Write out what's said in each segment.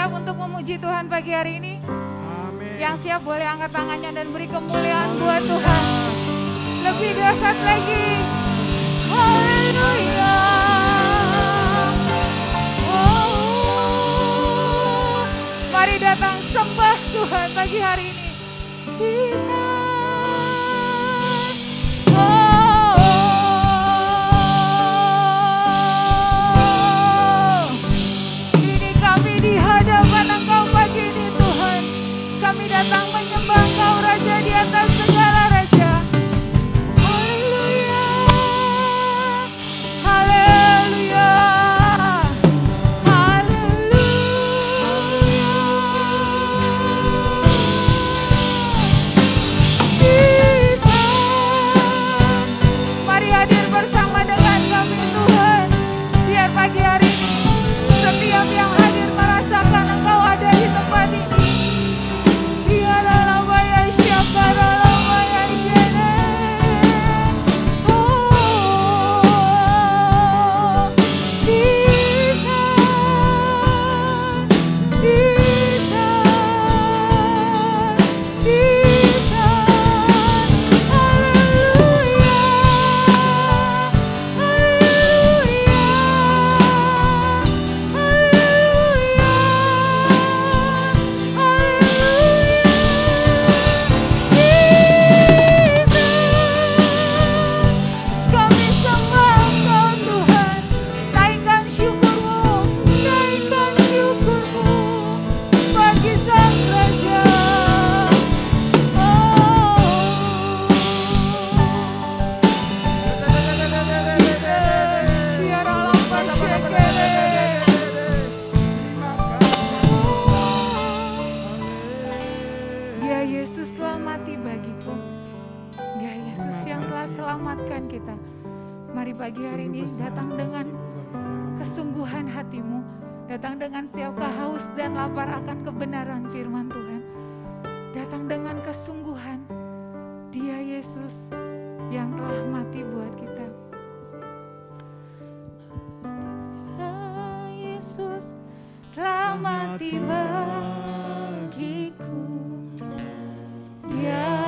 siap untuk memuji Tuhan pagi hari ini? Amin. Yang siap boleh angkat tangannya dan beri kemuliaan buat Tuhan. Lebih dahsyat lagi. Haleluya. Oh, mari datang sembah Tuhan pagi hari ini. Jesus. Kami datang menyembah Engkau Raja di atas segala raja. Haleluya, haleluya, haleluya. Bisa. Mari hadir bersama dengan kami Tuhan. Biar pagi hari ini setiap yang hadir merasakan Engkau ada di tempat ini. Pagi hari ini datang dengan kesungguhan hatimu, datang dengan setiap haus dan lapar akan kebenaran firman Tuhan, datang dengan kesungguhan. Dia Yesus yang telah mati buat kita. Yesus telah mati bagiku. Ya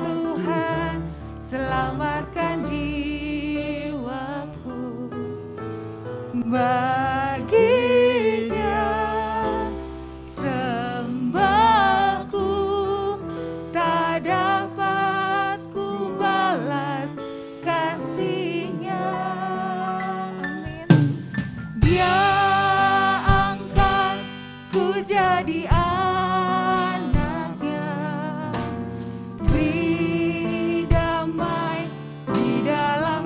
Tuhan, selamatkan bagi Dia sembahku, tak dapat ku balas kasih-Nya. Amin. Dia angkat ku jadi anak-Nya, beri damai di dalam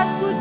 aku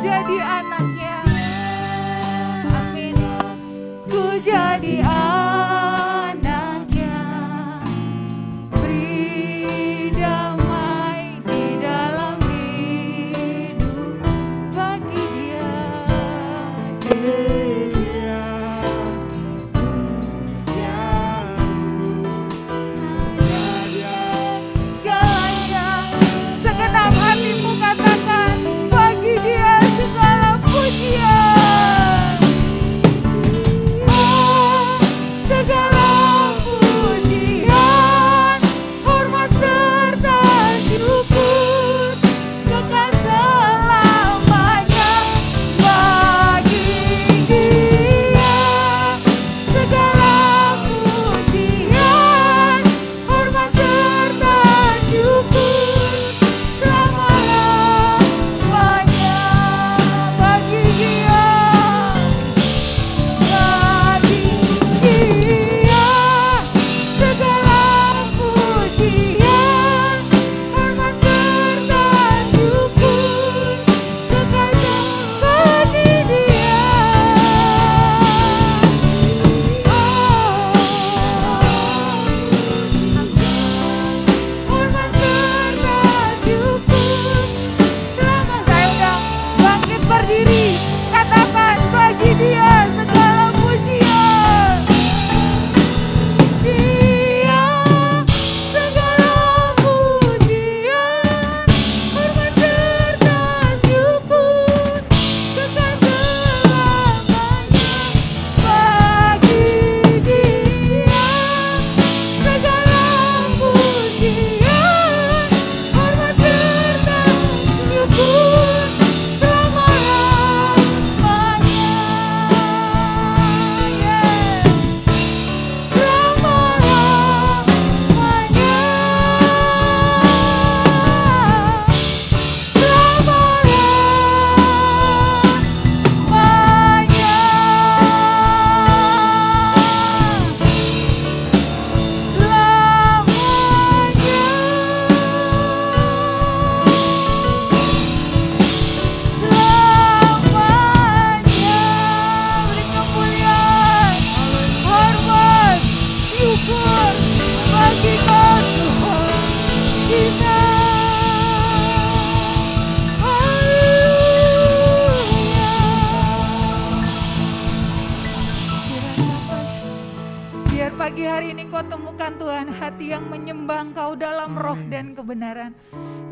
Engkau temukan Tuhan hati yang menyembah Engkau dalam roh dan kebenaran.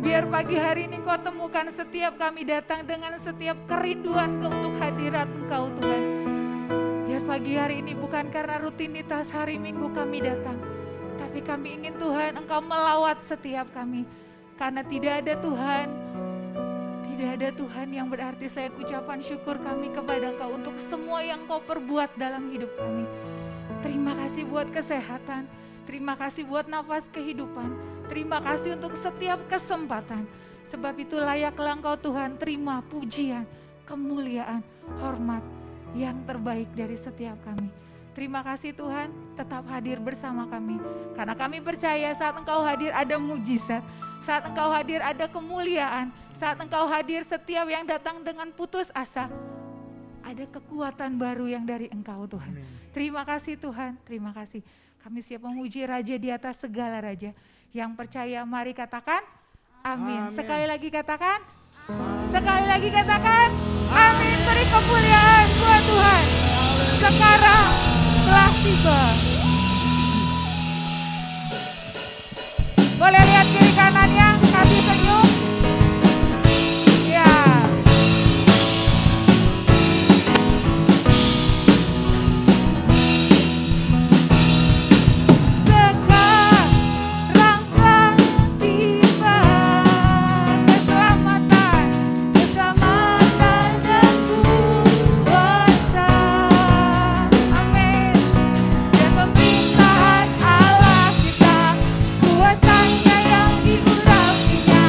Biar pagi hari ini Engkau temukan setiap kami datang dengan setiap kerinduan untuk hadirat Engkau Tuhan. Biar pagi hari ini bukan karena rutinitas hari Minggu kami datang, tapi kami ingin Tuhan Engkau melawat setiap kami. Karena tidak ada Tuhan yang berarti selain ucapan syukur kami kepada Engkau untuk semua yang Engkau perbuat dalam hidup kami. Terima kasih buat kesehatan, terima kasih buat nafas kehidupan, terima kasih untuk setiap kesempatan. Sebab itu layaklah Engkau Tuhan terima pujian, kemuliaan, hormat yang terbaik dari setiap kami. Terima kasih Tuhan, tetap hadir bersama kami. Karena kami percaya saat Engkau hadir ada mujizat, saat Engkau hadir ada kemuliaan, saat Engkau hadir setiap yang datang dengan putus asa, ada kekuatan baru yang dari Engkau Tuhan. Amin. Terima kasih Tuhan, terima kasih. Kami siap memuji Raja di atas segala Raja. Yang percaya mari katakan amin. Sekali lagi katakan amin. Sekali lagi katakan amin. Beri kemuliaan buat Tuhan. Sekarang telah tiba. Boleh lihat kiri kanannya, kasih senyum. Ya. Sekarang telah tiba keselamatan dan kuasa. Amin. Dan pemerintahan Allah kita, kuasanya yang diurapinya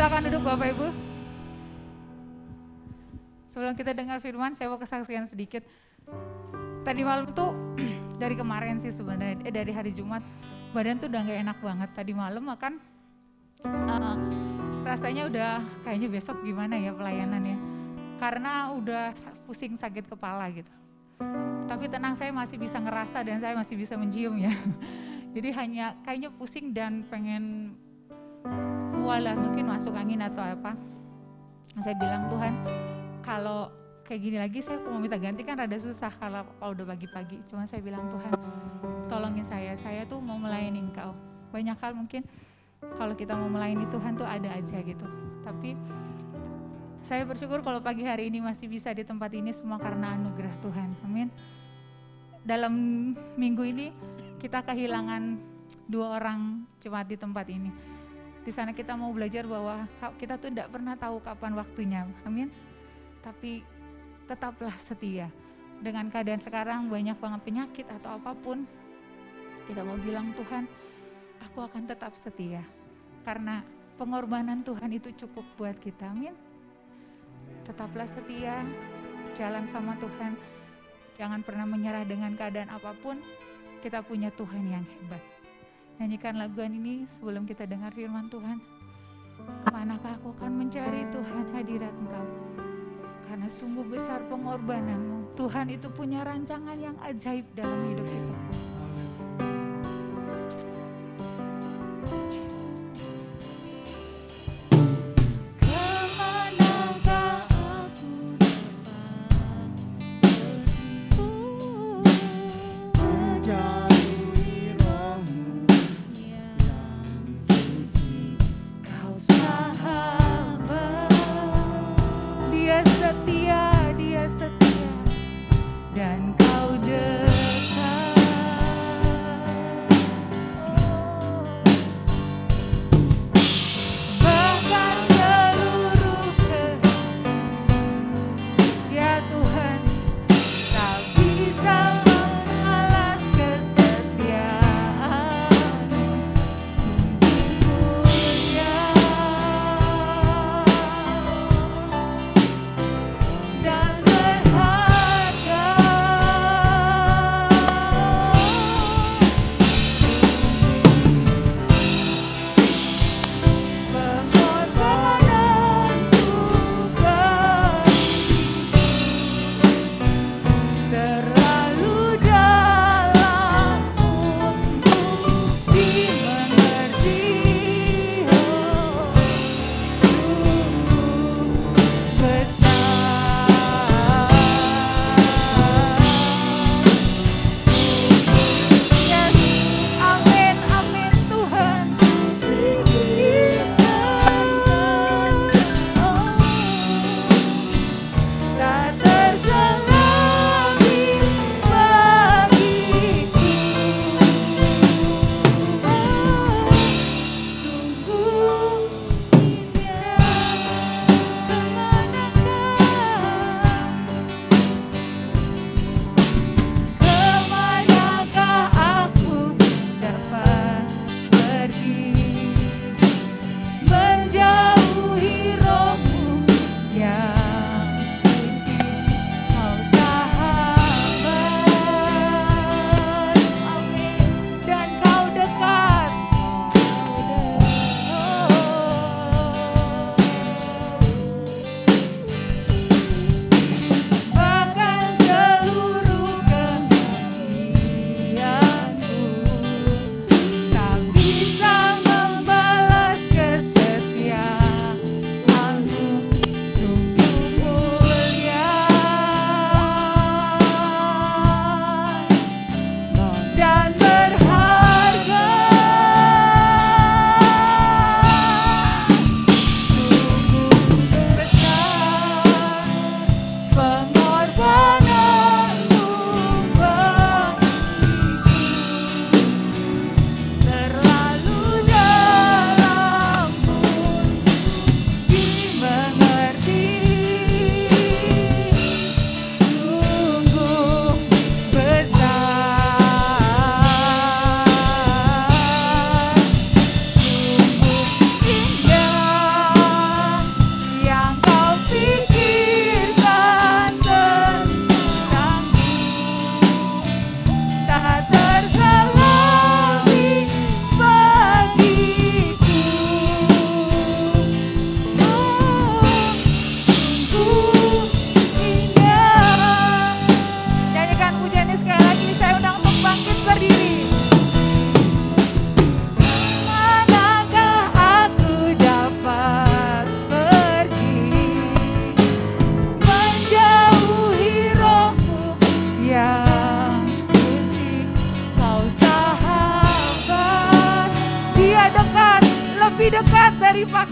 Silakan duduk Bapak Ibu. Sebelum kita dengar firman, saya mau kesaksian sedikit. Tadi malam tuh dari kemarin sih sebenarnya, dari hari Jumat, badan tuh udah gak enak banget. Tadi malam makan, rasanya udah kayaknya besok gimana ya pelayanannya. Karena udah pusing sakit kepala gitu. Tapi tenang, saya masih bisa ngerasa dan saya masih bisa mencium ya. Jadi hanya kayaknya pusing dan pengen mual, mungkin masuk angin atau apa. Saya bilang, Tuhan, kalau kayak gini lagi saya mau minta ganti kan rada susah kalau udah pagi-pagi. Cuma saya bilang, Tuhan tolongin saya tuh mau melayani Engkau. Banyak hal mungkin kalau kita mau melayani Tuhan tuh ada aja gitu. Tapi saya bersyukur kalau pagi hari ini masih bisa di tempat ini semua karena anugerah Tuhan. Amin. Dalam minggu ini kita kehilangan 2 orang jemaat di tempat ini. Di sana kita mau belajar bahwa kita tuh tidak pernah tahu kapan waktunya. Amin. Tapi tetaplah setia. Dengan keadaan sekarang banyak banget penyakit atau apapun, kita mau bilang, Tuhan, aku akan tetap setia. Karena pengorbanan Tuhan itu cukup buat kita. Amin. Tetaplah setia, jalan sama Tuhan. Jangan pernah menyerah dengan keadaan apapun. Kita punya Tuhan yang hebat. Nyanyikan laguan ini sebelum kita dengar firman Tuhan. Kemanakah aku akan mencari Tuhan, hadirat Engkau? Karena sungguh besar pengorbananmu. Tuhan itu punya rancangan yang ajaib dalam hidup kita. Dia setia dan kau dekat.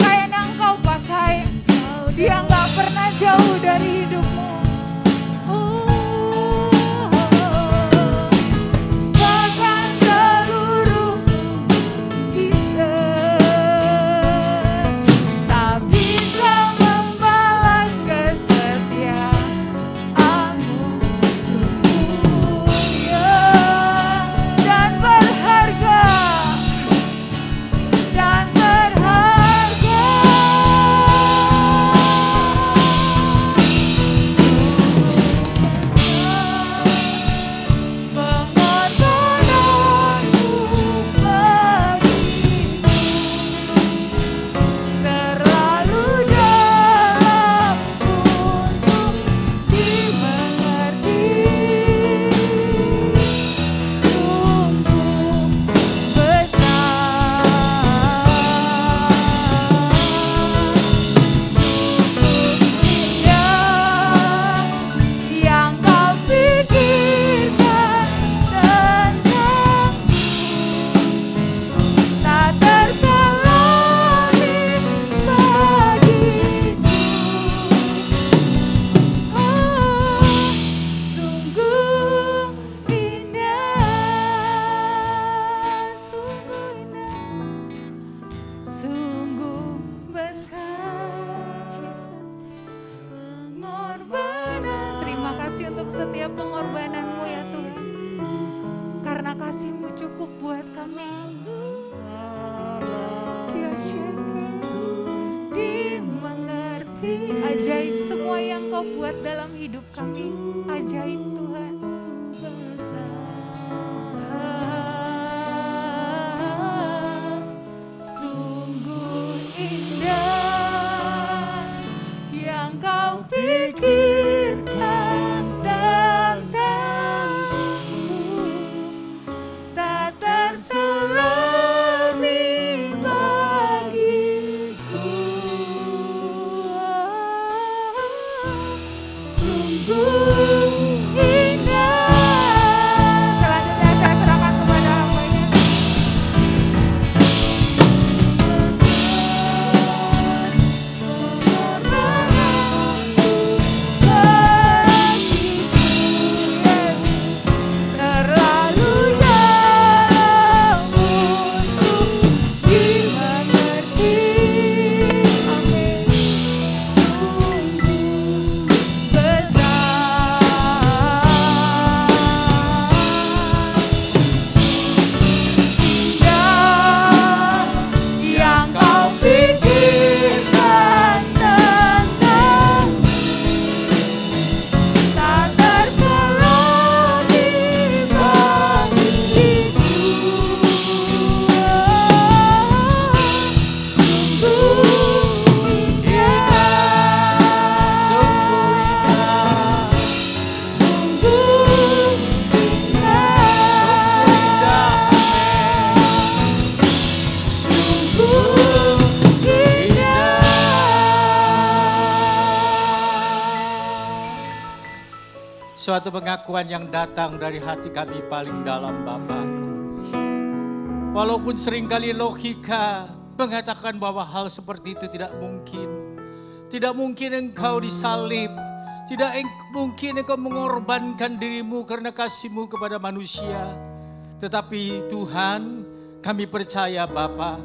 pakaian yang Engkau pakai, dia nggak pernah jauh dari hidupmu. Bahkan seluruh kita tak bisa membalas kesetiaanmu. Sungguh mulia dan berharga, dan berharga. Pengorbananmu bagiku terlalu dalam untuk dimengerti. Sungguh besar, indah yang Kau pikirkan tentangku, tak terselami bagiku. Oh, sungguh indah, sungguh besar, Jesus. Pengorbanan, terima kasih untuk setiap pengorbanan-Mu ya Tuhan, karena kasih-Mu cukup buat kami. Dimengerti, ajaib semua yang Kau buat dalam hidup kami, ajaib Tuhan. Sungguh indah yang Kau pikirkan tentangku, tak terselami bagiku. Sungguh indah. Selanjutnya saya serahkan kepada hamba-Nya. Terlalu dalam untuk dimengerti. Amin. Sungguh besar, indah yang Kau pikirkan tentangku, tak terselami bagiku. Sungguh indah, sungguh indah, sungguh indah. Suatu pengakuan yang datang dari hati kami paling dalam Bapa. Walaupun seringkali logika mengatakan bahwa hal seperti itu tidak mungkin. Tidak mungkin Engkau disalib. Tidak mungkin Engkau mengorbankan dirimu karena kasih-Mu kepada manusia. Tetapi Tuhan, kami percaya Bapa,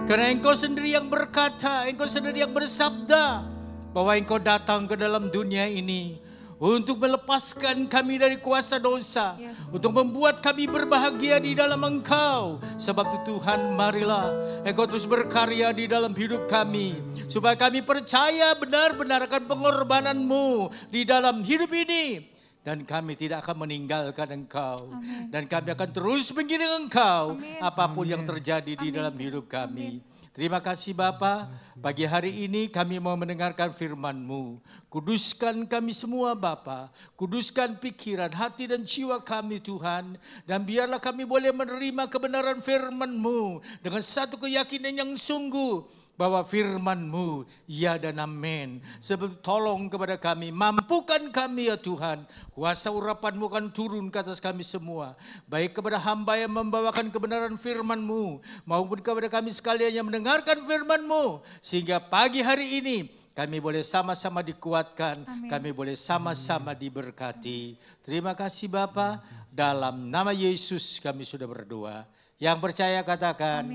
karena Engkau sendiri yang berkata, Engkau sendiri yang bersabda bahwa Engkau datang ke dalam dunia ini untuk melepaskan kami dari kuasa dosa, untuk membuat kami berbahagia di dalam Engkau. Sebab itu Tuhan, marilah Engkau terus berkarya di dalam hidup kami, supaya kami percaya benar-benar akan pengorbanan-Mu di dalam hidup ini. Dan kami tidak akan meninggalkan Engkau. Amin. Dan kami akan terus mengiring Engkau, Amin. apapun yang terjadi di dalam hidup kami. Terima kasih Bapa, pagi hari ini kami mau mendengarkan firman-Mu. Kuduskan kami semua Bapa, kuduskan pikiran, hati dan jiwa kami Tuhan. Dan biarlah kami boleh menerima kebenaran firman-Mu dengan satu keyakinan yang sungguh, bahwa firman-Mu ya dan amin. Sebab tolong kepada kami, mampukan kami ya Tuhan. Kuasa urapan-Mu akan turun ke atas kami semua. Baik kepada hamba yang membawakan kebenaran firman-Mu, maupun kepada kami sekalian yang mendengarkan firman-Mu. Sehingga pagi hari ini kami boleh sama-sama dikuatkan, Amin. kami boleh sama-sama diberkati. Terima kasih Bapa, dalam nama Yesus kami sudah berdoa. Yang percaya katakan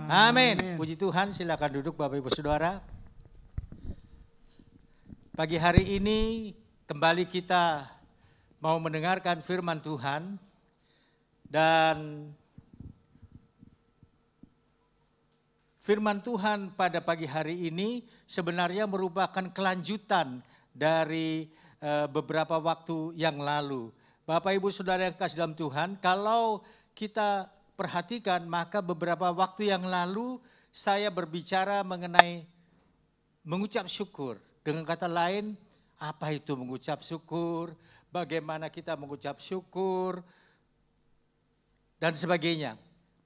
Amin. amin. Puji Tuhan, silakan duduk Bapak Ibu Saudara. Pagi hari ini kembali kita mau mendengarkan firman Tuhan. Dan firman Tuhan pada pagi hari ini sebenarnya merupakan kelanjutan dari beberapa waktu yang lalu. Bapak Ibu Saudara yang kasih dalam Tuhan, kalau kita perhatikan maka beberapa waktu yang lalu saya berbicara mengenai mengucap syukur. Dengan kata lain, apa itu mengucap syukur, bagaimana kita mengucap syukur, dan sebagainya.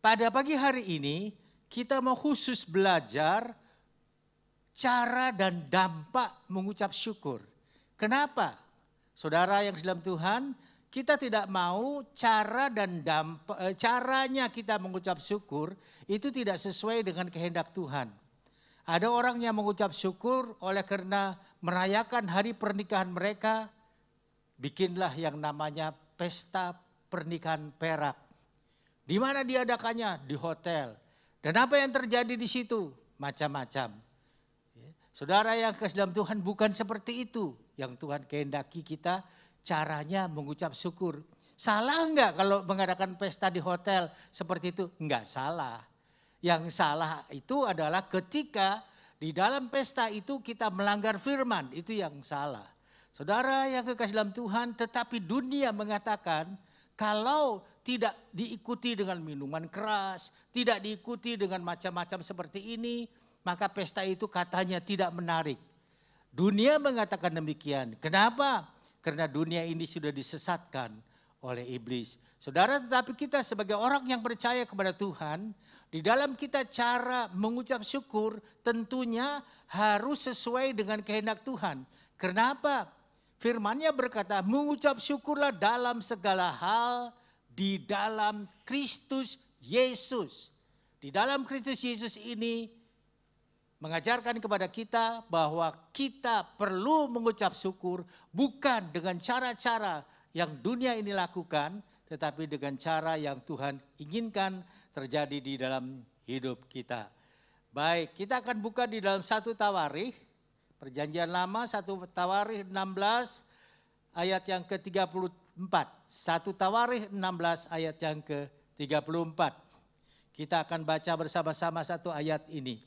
Pada pagi hari ini kita mau khusus belajar cara dan dampak mengucap syukur. Kenapa? Saudara yang dalam Tuhan, kita tidak mau cara dan dampak, caranya kita mengucap syukur itu tidak sesuai dengan kehendak Tuhan. Ada orang yang mengucap syukur oleh karena merayakan hari pernikahan mereka, bikinlah yang namanya pesta pernikahan perak. Di mana diadakannya? Di hotel. Dan apa yang terjadi di situ? Macam-macam. Saudara yang kasih dalam Tuhan, bukan seperti itu yang Tuhan kehendaki kita. Caranya mengucap syukur. Salah enggak kalau mengadakan pesta di hotel seperti itu? Enggak salah. Yang salah itu adalah ketika di dalam pesta itu kita melanggar firman, itu yang salah. Saudara yang kekasih dalam Tuhan, tetapi dunia mengatakan kalau tidak diikuti dengan minuman keras, tidak diikuti dengan macam-macam seperti ini, maka pesta itu katanya tidak menarik. Dunia mengatakan demikian. Kenapa? Karena dunia ini sudah disesatkan oleh iblis. Saudara, tetapi kita sebagai orang yang percaya kepada Tuhan, di dalam kita cara mengucap syukur tentunya harus sesuai dengan kehendak Tuhan. Kenapa? Firman-Nya berkata, mengucap syukurlah dalam segala hal di dalam Kristus Yesus. Di dalam Kristus Yesus ini mengajarkan kepada kita bahwa kita perlu mengucap syukur bukan dengan cara-cara yang dunia ini lakukan, tetapi dengan cara yang Tuhan inginkan terjadi di dalam hidup kita. Baik, kita akan buka di dalam 1 Tawarikh, Perjanjian Lama 1 Tawarikh 16 ayat yang ke-34. 1 Tawarikh 16 ayat yang ke-34. Kita akan baca bersama-sama satu ayat ini.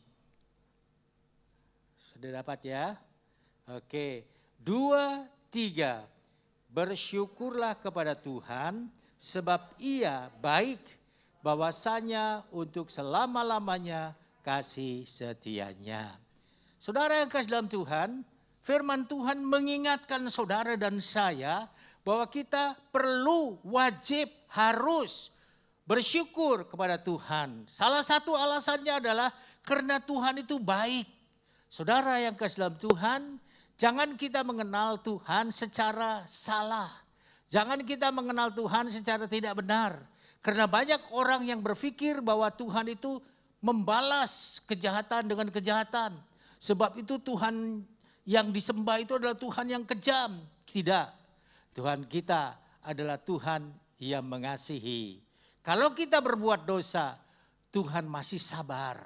Sudah dapat ya? Oke. 2, 3. Bersyukurlah kepada Tuhan sebab Ia baik, bahwasanya untuk selama-lamanya kasih setianya. Saudara yang kasih dalam Tuhan, firman Tuhan mengingatkan saudara dan saya bahwa kita perlu, wajib, harus bersyukur kepada Tuhan. Salah satu alasannya adalah karena Tuhan itu baik. Saudara yang kasih dalam Tuhan, jangan kita mengenal Tuhan secara salah. Jangan kita mengenal Tuhan secara tidak benar. Karena banyak orang yang berpikir bahwa Tuhan itu membalas kejahatan dengan kejahatan. Sebab itu Tuhan yang disembah itu adalah Tuhan yang kejam. Tidak. Tuhan kita adalah Tuhan yang mengasihi. Kalau kita berbuat dosa, Tuhan masih sabar.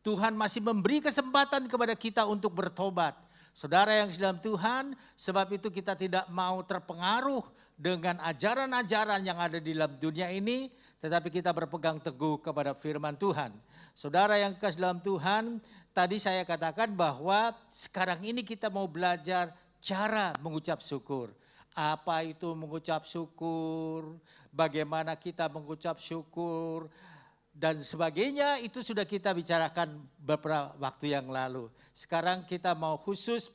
Tuhan masih memberi kesempatan kepada kita untuk bertobat. Saudara yang dalam Tuhan, sebab itu kita tidak mau terpengaruh dengan ajaran-ajaran yang ada di dalam dunia ini, tetapi kita berpegang teguh kepada firman Tuhan. Saudara yang kasih dalam Tuhan, tadi saya katakan bahwa sekarang ini kita mau belajar cara mengucap syukur. Apa itu mengucap syukur, bagaimana kita mengucap syukur, dan sebagainya itu sudah kita bicarakan beberapa waktu yang lalu. Sekarang kita mau khusus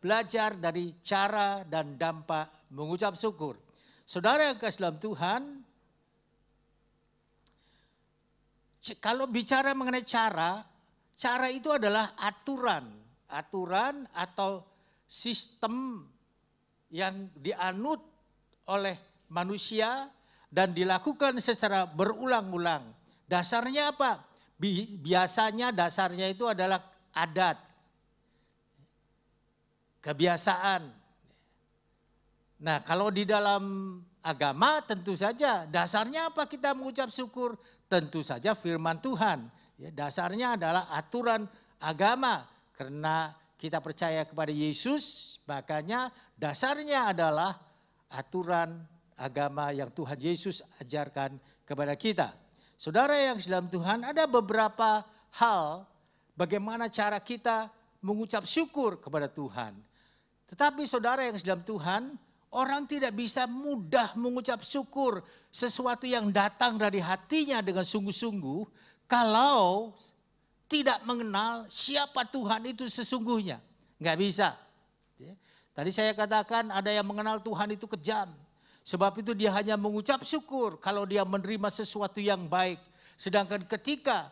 belajar dari cara dan dampak mengucap syukur. Saudara yang kasih dalam Tuhan, kalau bicara mengenai cara, cara itu adalah aturan atau sistem yang dianut oleh manusia dan dilakukan secara berulang-ulang. Dasarnya apa? Biasanya dasarnya itu adalah adat, kebiasaan. Nah, kalau di dalam agama tentu saja dasarnya apa kita mengucap syukur? Tentu saja firman Tuhan. Ya, dasarnya adalah aturan agama karena kita percaya kepada Yesus, makanya dasarnya adalah aturan agama yang Tuhan Yesus ajarkan kepada kita. Saudara yang dalam Tuhan, ada beberapa hal bagaimana cara kita mengucap syukur kepada Tuhan. Tetapi saudara yang dalam Tuhan, orang tidak bisa mudah mengucap syukur sesuatu yang datang dari hatinya dengan sungguh-sungguh kalau tidak mengenal siapa Tuhan itu sesungguhnya. Enggak bisa. Tadi saya katakan ada yang mengenal Tuhan itu kejam. Sebab itu dia hanya mengucap syukur kalau dia menerima sesuatu yang baik. Sedangkan ketika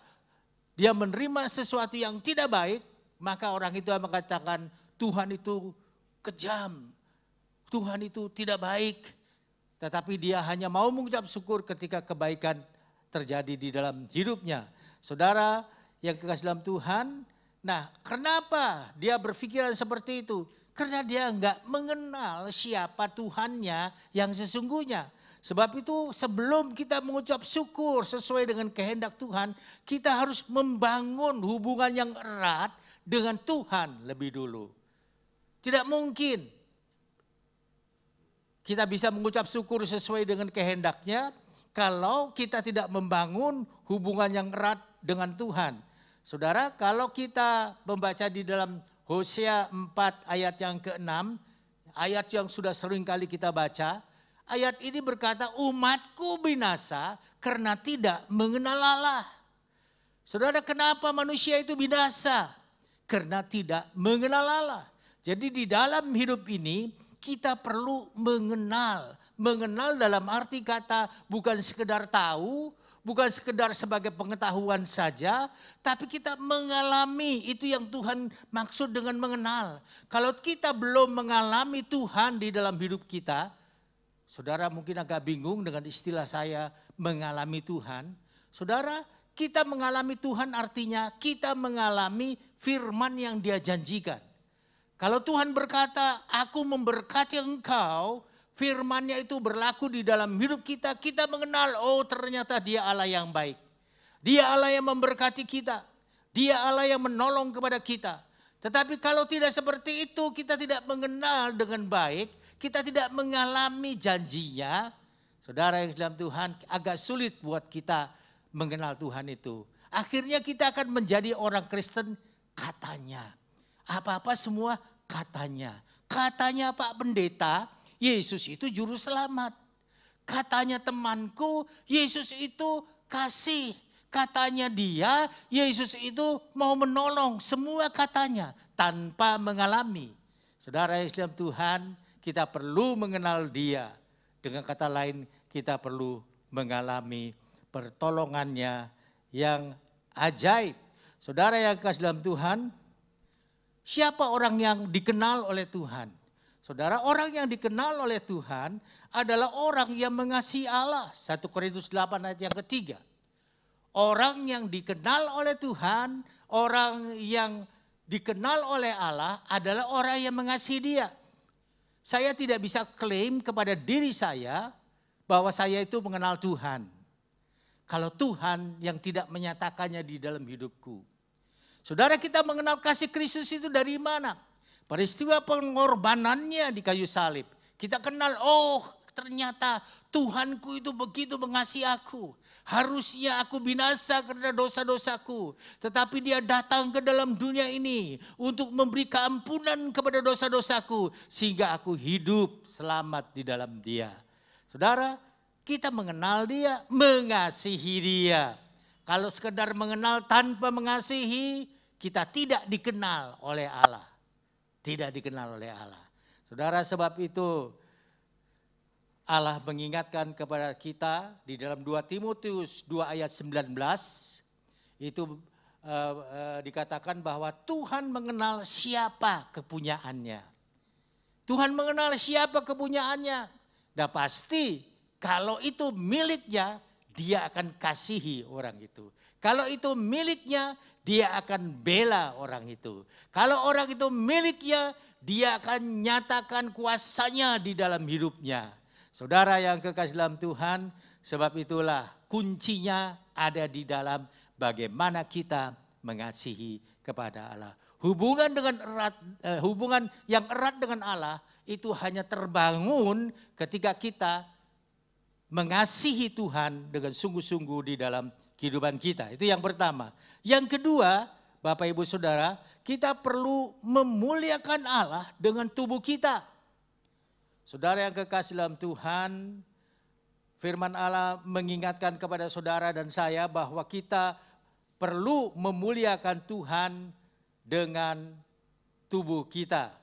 dia menerima sesuatu yang tidak baik, maka orang itu mengatakan Tuhan itu kejam. Tuhan itu tidak baik. Tetapi dia hanya mau mengucap syukur ketika kebaikan terjadi di dalam hidupnya. Saudara yang kekasih dalam Tuhan, nah kenapa dia berpikiran seperti itu? Karena dia enggak mengenal siapa Tuhannya yang sesungguhnya. Sebab itu sebelum kita mengucap syukur sesuai dengan kehendak Tuhan, kita harus membangun hubungan yang erat dengan Tuhan lebih dulu. Tidak mungkin kita bisa mengucap syukur sesuai dengan kehendaknya kalau kita tidak membangun hubungan yang erat dengan Tuhan. Saudara, kalau kita membaca di dalam Hosea 4 ayat yang ke-6, ayat yang sudah sering kali kita baca, ayat ini berkata umatku binasa karena tidak mengenal Allah. Saudara, kenapa manusia itu binasa? Karena tidak mengenal Allah. Jadi di dalam hidup ini kita perlu mengenal. Mengenal dalam arti kata bukan sekedar tahu, bukan sekedar sebagai pengetahuan saja, tapi kita mengalami itu yang Tuhan maksud dengan mengenal. Kalau kita belum mengalami Tuhan di dalam hidup kita, saudara mungkin agak bingung dengan istilah saya mengalami Tuhan. Saudara, kita mengalami Tuhan artinya kita mengalami firman yang Dia janjikan. Kalau Tuhan berkata, aku memberkati engkau, firman-Nya itu berlaku di dalam hidup kita, kita mengenal, oh ternyata Dia Allah yang baik. Dia Allah yang memberkati kita. Dia Allah yang menolong kepada kita. Tetapi kalau tidak seperti itu, kita tidak mengenal dengan baik, kita tidak mengalami janjinya. Saudara yang dalam Tuhan, agak sulit buat kita mengenal Tuhan itu. Akhirnya kita akan menjadi orang Kristen katanya. Apa-apa semua katanya. Katanya Pak Pendeta, Yesus itu juru selamat. Katanya temanku, Yesus itu kasih. Katanya dia, Yesus itu mau menolong. Semua katanya tanpa mengalami. Saudara yang dalam Tuhan, kita perlu mengenal Dia. Dengan kata lain, kita perlu mengalami pertolongannya yang ajaib. Saudara yang kasih dalam Tuhan, siapa orang yang dikenal oleh Tuhan? Saudara, orang yang dikenal oleh Tuhan adalah orang yang mengasihi Allah. 1 Korintus 8 ayat yang ketiga. Orang yang dikenal oleh Tuhan, orang yang dikenal oleh Allah adalah orang yang mengasihi Dia. Saya tidak bisa klaim kepada diri saya bahwa saya itu mengenal Tuhan. Kalau Tuhan yang tidak menyatakannya di dalam hidupku. Saudara, kita mengenal kasih Kristus itu dari mana? Peristiwa pengorbanannya di kayu salib. Kita kenal, oh ternyata Tuhanku itu begitu mengasihi aku. Harusnya aku binasa karena dosa-dosaku. Tetapi Dia datang ke dalam dunia ini untuk memberi keampunan kepada dosa-dosaku. Sehingga aku hidup selamat di dalam Dia. Saudara, kita mengenal Dia, mengasihi Dia. Kalau sekedar mengenal tanpa mengasihi, kita tidak dikenal oleh Allah. Tidak dikenal oleh Allah. Saudara, sebab itu Allah mengingatkan kepada kita di dalam 2 Timotius 2 ayat 19. Itu dikatakan bahwa Tuhan mengenal siapa kepunyaannya. Tuhan mengenal siapa kepunyaannya. Nah pasti kalau itu miliknya, dia akan kasihi orang itu. Kalau itu miliknya, dia akan bela orang itu. Kalau orang itu miliknya, dia akan nyatakan kuasanya di dalam hidupnya. Saudara yang kekasih dalam Tuhan, sebab itulah kuncinya ada di dalam bagaimana kita mengasihi kepada Allah. Hubungan yang erat dengan Allah itu hanya terbangun ketika kita mengasihi Tuhan dengan sungguh-sungguh di dalam kehidupan kita. Itu yang pertama. Yang kedua, Bapak Ibu Saudara, kita perlu memuliakan Allah dengan tubuh kita. Saudara yang kekasih dalam Tuhan, firman Allah mengingatkan kepada saudara dan saya bahwa kita perlu memuliakan Tuhan dengan tubuh kita.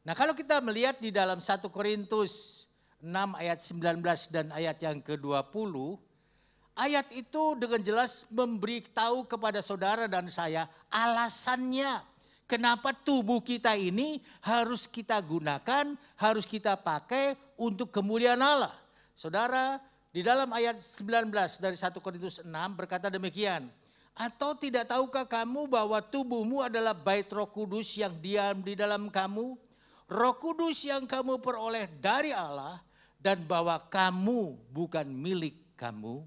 Nah kalau kita melihat di dalam 1 Korintus 6 ayat 19 dan ayat yang ke-20, ayat itu dengan jelas memberitahu kepada saudara dan saya alasannya kenapa tubuh kita ini harus kita gunakan, harus kita pakai untuk kemuliaan Allah. Saudara, di dalam ayat 19 dari 1 Korintus 6 berkata demikian. Atau tidak tahukah kamu bahwa tubuhmu adalah bait Roh Kudus yang diam di dalam kamu? Roh Kudus yang kamu peroleh dari Allah dan bahwa kamu bukan milik kamu.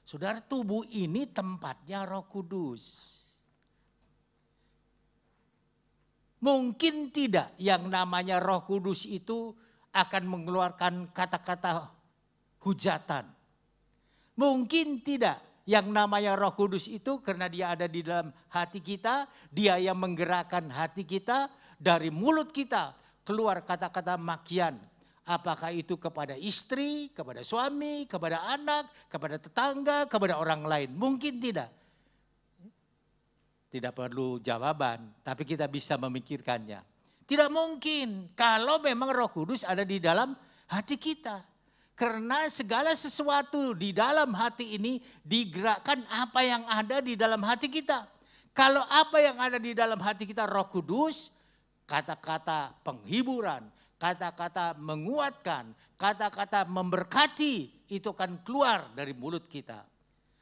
Saudara, tubuh ini tempatnya Roh Kudus. Mungkin tidak yang namanya Roh Kudus itu akan mengeluarkan kata-kata hujatan. Mungkin tidak yang namanya Roh Kudus itu karena dia ada di dalam hati kita, dia yang menggerakkan hati kita, dari mulut kita keluar kata-kata makian. Apakah itu kepada istri, kepada suami, kepada anak, kepada tetangga, kepada orang lain. Mungkin tidak. Tidak perlu jawaban, tapi kita bisa memikirkannya. Tidak mungkin kalau memang Roh Kudus ada di dalam hati kita. Karena segala sesuatu di dalam hati ini digerakkan apa yang ada di dalam hati kita. Kalau apa yang ada di dalam hati kita Roh Kudus, kata-kata penghiburan, kata-kata menguatkan, kata-kata memberkati itu akan keluar dari mulut kita.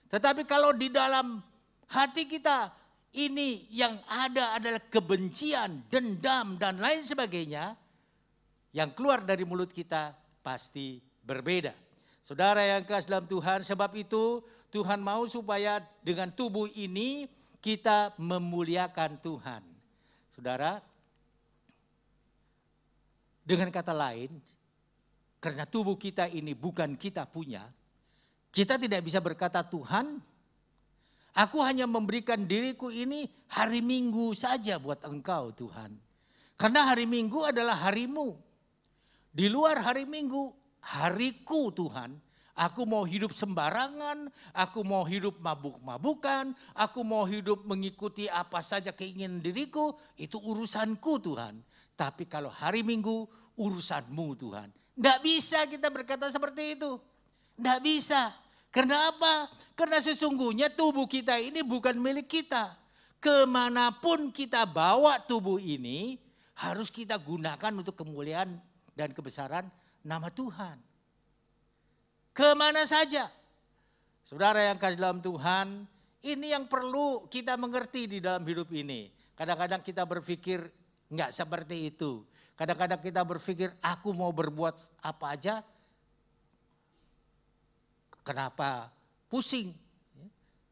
Tetapi kalau di dalam hati kita ini yang ada adalah kebencian, dendam dan lain sebagainya, yang keluar dari mulut kita pasti berbeda. Saudara yang kasih dalam Tuhan, sebab itu Tuhan mau supaya dengan tubuh ini kita memuliakan Tuhan. Saudara, dengan kata lain, karena tubuh kita ini bukan kita punya, kita tidak bisa berkata Tuhan, aku hanya memberikan diriku ini hari Minggu saja buat Engkau Tuhan. Karena hari Minggu adalah harimu. Di luar hari Minggu, hariku Tuhan. Aku mau hidup sembarangan, aku mau hidup mabuk-mabukan, aku mau hidup mengikuti apa saja keinginan diriku, itu urusanku Tuhan. Tapi kalau hari Minggu, urusanmu Tuhan. Tidak bisa kita berkata seperti itu. Tidak bisa. Karena apa? Karena sesungguhnya tubuh kita ini bukan milik kita. Kemanapun kita bawa tubuh ini, harus kita gunakan untuk kemuliaan dan kebesaran nama Tuhan. Kemana saja. Saudara yang kasih dalam Tuhan, ini yang perlu kita mengerti di dalam hidup ini. Kadang-kadang kita berpikir enggak seperti itu. Kadang-kadang kita berpikir aku mau berbuat apa aja. Kenapa pusing?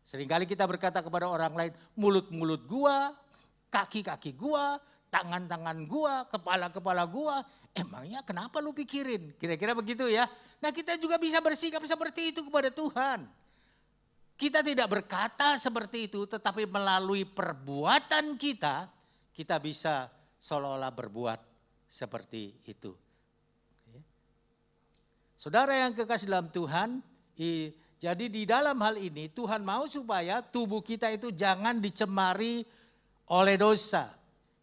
Seringkali kita berkata kepada orang lain, mulut-mulut gua, kaki-kaki gua, tangan-tangan gua, kepala-kepala gua. Emangnya kenapa lu pikirin? Kira-kira begitu ya. Nah kita juga bisa bersikap seperti itu kepada Tuhan. Kita tidak berkata seperti itu, tetapi melalui perbuatan kita, kita bisa seolah-olah berbuat seperti itu. Saudara yang kekasih dalam Tuhan, jadi di dalam hal ini Tuhan mau supaya tubuh kita itu jangan dicemari oleh dosa.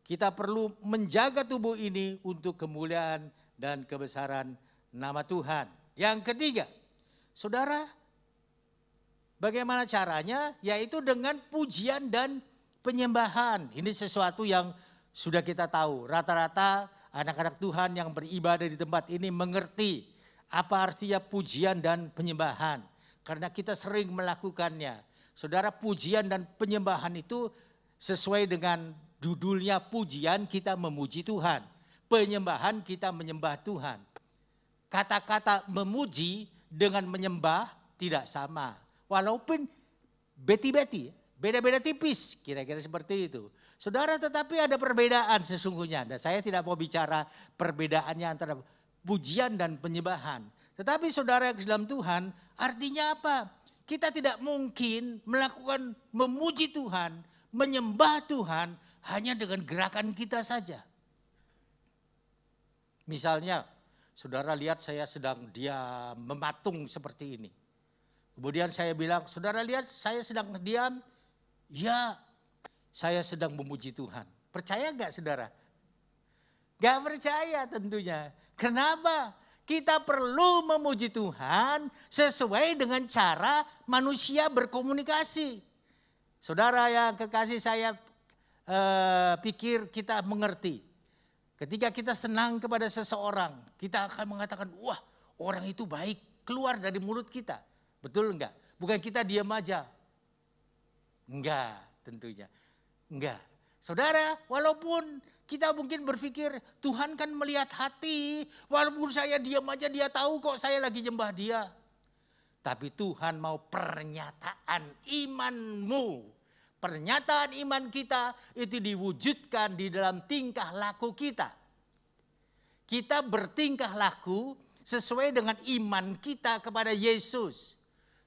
Kita perlu menjaga tubuh ini untuk kemuliaan dan kebesaran nama Tuhan. Yang ketiga, saudara, Bagaimana caranya? Yaitu dengan pujian dan penyembahan. Ini sesuatu yang sudah kita tahu. Rata-rata anak-anak Tuhan yang beribadah di tempat ini mengerti apa artinya pujian dan penyembahan. Karena kita sering melakukannya. Saudara, pujian dan penyembahan itu sesuai dengan judulnya, pujian kita memuji Tuhan. Penyembahan kita menyembah Tuhan. Kata-kata memuji dengan menyembah tidak sama. Walaupun beti-beti, beda-beda tipis, kira-kira seperti itu. Saudara, tetapi ada perbedaan sesungguhnya. Dan saya tidak mau bicara perbedaannya antara pujian dan penyembahan. Tetapi saudara yang dalam Tuhan, artinya apa? Kita tidak mungkin melakukan memuji Tuhan, menyembah Tuhan hanya dengan gerakan kita saja. Misalnya, saudara lihat saya sedang diam, mematung seperti ini. Kemudian saya bilang, saudara lihat saya sedang diam, ya saya sedang memuji Tuhan. Percaya gak saudara? Gak percaya tentunya. Kenapa? Kita perlu memuji Tuhan sesuai dengan cara manusia berkomunikasi. Saudara yang kekasih, saya pikir kita mengerti. Ketika kita senang kepada seseorang, kita akan mengatakan, wah orang itu baik, keluar dari mulut kita. Betul enggak? Bukan kita diam aja. Enggak, tentunya. Enggak. Saudara, walaupun kita mungkin berpikir Tuhan kan melihat hati, walaupun saya diam aja dia tahu kok saya lagi nyembah dia. Tapi Tuhan mau pernyataan imanmu. Pernyataan iman kita itu diwujudkan di dalam tingkah laku kita. Kita bertingkah laku sesuai dengan iman kita kepada Yesus.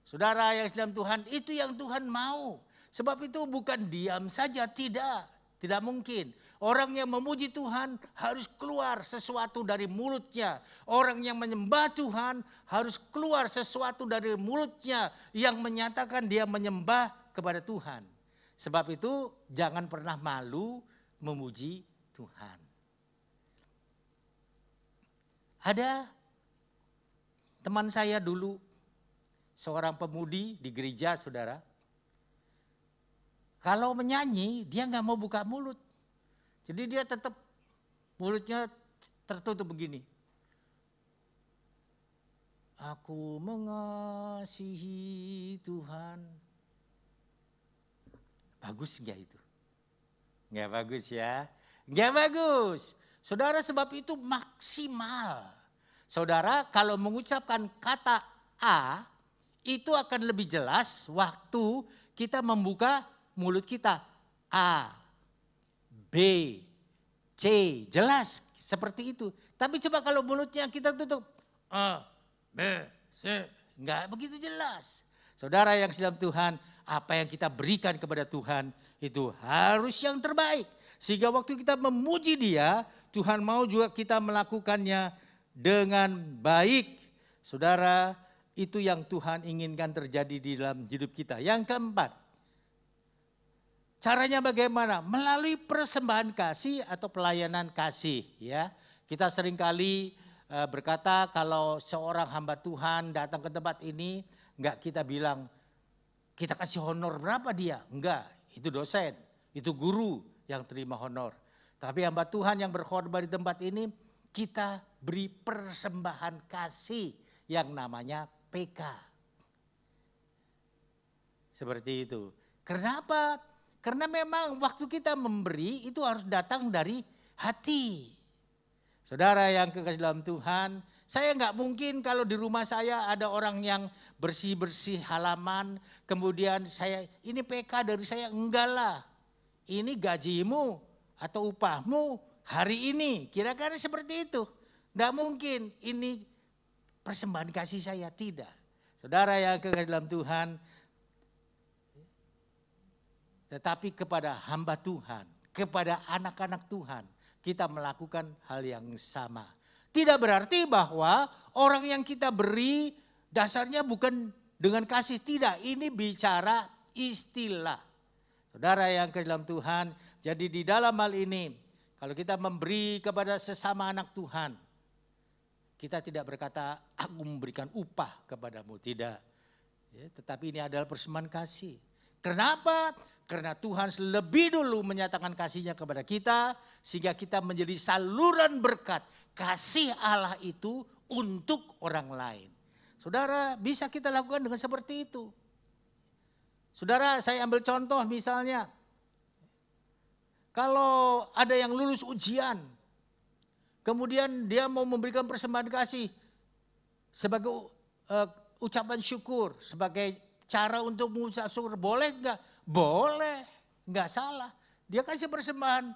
Saudara yang dalam Tuhan, itu yang Tuhan mau. Sebab itu bukan diam saja, tidak. Tidak mungkin. Orang yang memuji Tuhan harus keluar sesuatu dari mulutnya. Orang yang menyembah Tuhan harus keluar sesuatu dari mulutnya yang menyatakan dia menyembah kepada Tuhan. Sebab itu jangan pernah malu memuji Tuhan. Ada teman saya dulu, seorang pemudi di gereja, saudara. Kalau menyanyi, dia nggak mau buka mulut. Jadi dia tetap mulutnya tertutup begini. Aku mengasihi Tuhan. Bagus nggak itu? Nggak bagus ya. Nggak bagus. Saudara, sebab itu maksimal. Saudara, kalau mengucapkan kata A, itu akan lebih jelas waktu kita membuka mulut kita. A, B, C, jelas seperti itu. Tapi coba kalau mulutnya kita tutup. A, B, C, enggak begitu jelas. Saudara yang dalam Tuhan, apa yang kita berikan kepada Tuhan itu harus yang terbaik. Sehingga waktu kita memuji Dia, Tuhan mau juga kita melakukannya dengan baik. Saudara, itu yang Tuhan inginkan terjadi di dalam hidup kita. Yang keempat, caranya bagaimana? Melalui persembahan kasih atau pelayanan kasih. Ya, kita seringkali berkata kalau seorang hamba Tuhan datang ke tempat ini, enggak kita bilang kita kasih honor berapa dia? Enggak, itu dosen, itu guru yang terima honor. Tapi hamba Tuhan yang berkhotbah di tempat ini, kita beri persembahan kasih yang namanya PK. Seperti itu. Kenapa? Karena memang waktu kita memberi itu harus datang dari hati. Saudara yang kekasih dalam Tuhan, saya nggak mungkin kalau di rumah saya ada orang yang bersih-bersih halaman, kemudian saya, ini PK dari saya, enggak lah. Ini gajimu atau upahmu hari ini, kira-kira seperti itu. Nggak mungkin, ini persembahan kasih saya, tidak. Saudara yang kekasih dalam Tuhan, tetapi kepada hamba Tuhan, kepada anak-anak Tuhan, kita melakukan hal yang sama. Tidak berarti bahwa orang yang kita beri dasarnya bukan dengan kasih, tidak. Ini bicara istilah. Saudara yang ke dalam Tuhan, jadi di dalam hal ini, kalau kita memberi kepada sesama anak Tuhan, kita tidak berkata, aku memberikan upah kepadamu, tidak. Ya, tetapi ini adalah persembahan kasih. Kenapa? Karena Tuhan lebih dulu menyatakan kasih-Nya kepada kita, sehingga kita menjadi saluran berkat kasih Allah itu untuk orang lain. Saudara, bisa kita lakukan dengan seperti itu. Saudara, saya ambil contoh misalnya, kalau ada yang lulus ujian, kemudian dia mau memberikan persembahan kasih sebagai ucapan syukur, sebagai cara untuk mengucap syukur, boleh enggak? Boleh, enggak salah. Dia kasih persembahan.